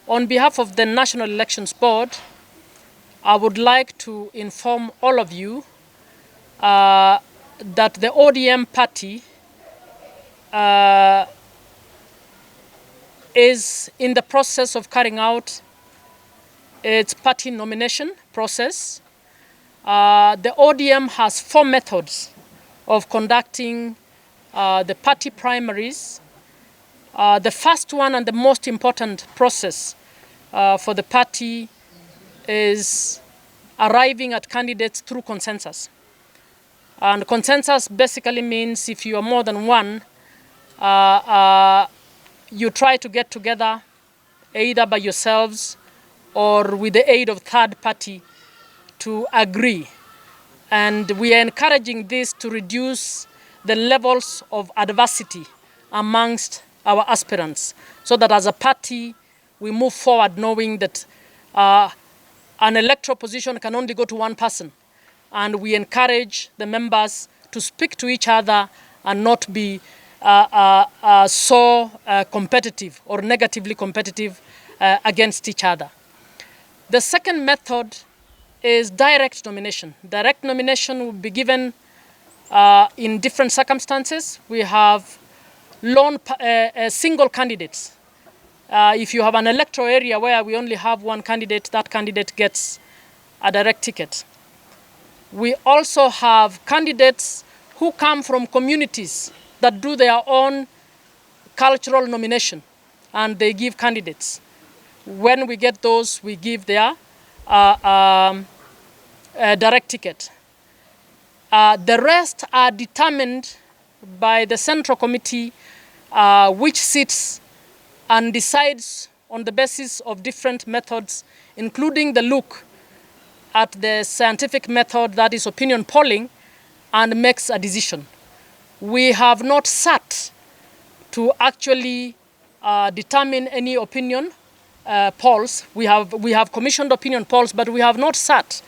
On behalf of the National Elections Board, I would like to inform all of you that the ODM Party is in the process of carrying out its party nomination process. The ODM has 4 methods of conducting the party primaries. The first one and the most important process for the party is arriving at candidates through consensus. And consensus basically means if you are more than one, you try to get together either by yourselves or with the aid of third party to agree. And we are encouraging this to reduce the levels of adversity amongst our aspirants, so that as a party we move forward knowing that an electoral position can only go to one person, and we encourage the members to speak to each other and not be so competitive or negatively competitive against each other. The second method is direct nomination. Direct nomination will be given in different circumstances. We have single candidates. If you have an electoral area where we only have one candidate, that candidate gets a direct ticket. We also have candidates who come from communities that do their own cultural nomination, and they give candidates. When we get those, we give their direct ticket. The rest are determined by the Central Committee, which sits and decides on the basis of different methods, including the look at the scientific method, that is opinion polling, and makes a decision. We have not sat to actually determine any opinion polls. We have commissioned opinion polls, but we have not sat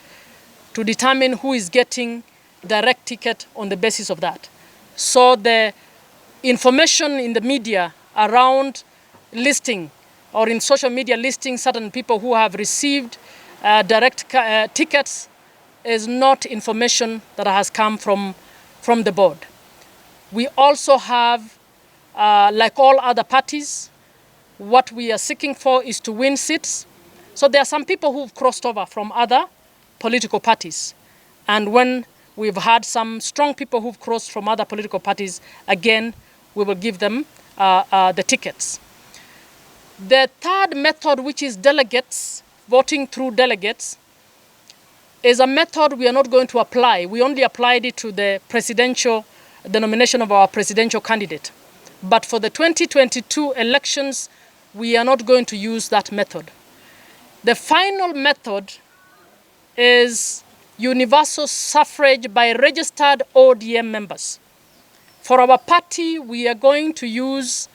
to determine who is getting direct ticket on the basis of that. So the information in the media around listing or in social media listing certain people who have received direct tickets is not information that has come from the board. We also have, like all other parties, what we are seeking for is to win seats. So there are some people who've crossed over from other political parties. And when we've had some strong people who've crossed from other political parties, again, we will give them the tickets. The third method, which is delegates, voting through delegates, is a method we are not going to apply. We only applied it to the nomination of our presidential candidate. But for the 2022 elections, we are not going to use that method. The final method is universal suffrage by registered ODM members. For our party, we are going to use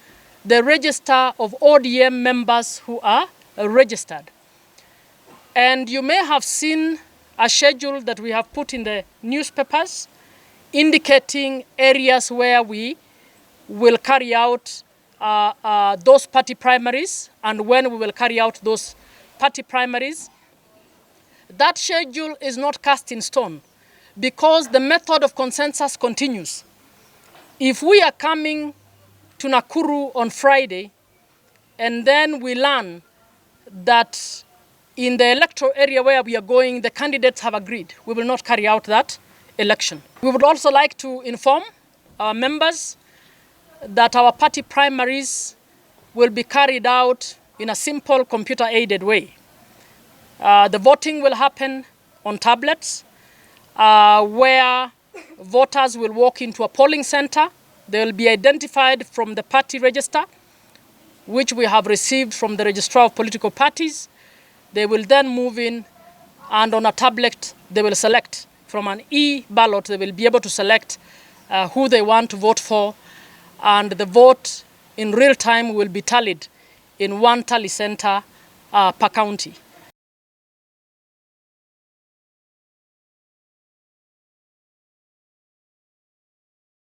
the register of ODM members who are registered. And you may have seen a schedule that we have put in the newspapers indicating areas where we will carry out those party primaries and when we will carry out those party primaries. That schedule is not cast in stone because the method of consensus continues. If we are coming to Nakuru on Friday and then we learn that in the electoral area where we are going, the candidates have agreed, we will not carry out that election. We would also like to inform our members that our party primaries will be carried out in a simple computer-aided way. The voting will happen on tablets where voters will walk into a polling center. They will be identified from the party register, which we have received from the Registrar of Political Parties. They will then move in, and on a tablet, they will select from an e-ballot. They will be able to select who they want to vote for, and the vote in real time will be tallied in one tally center per county.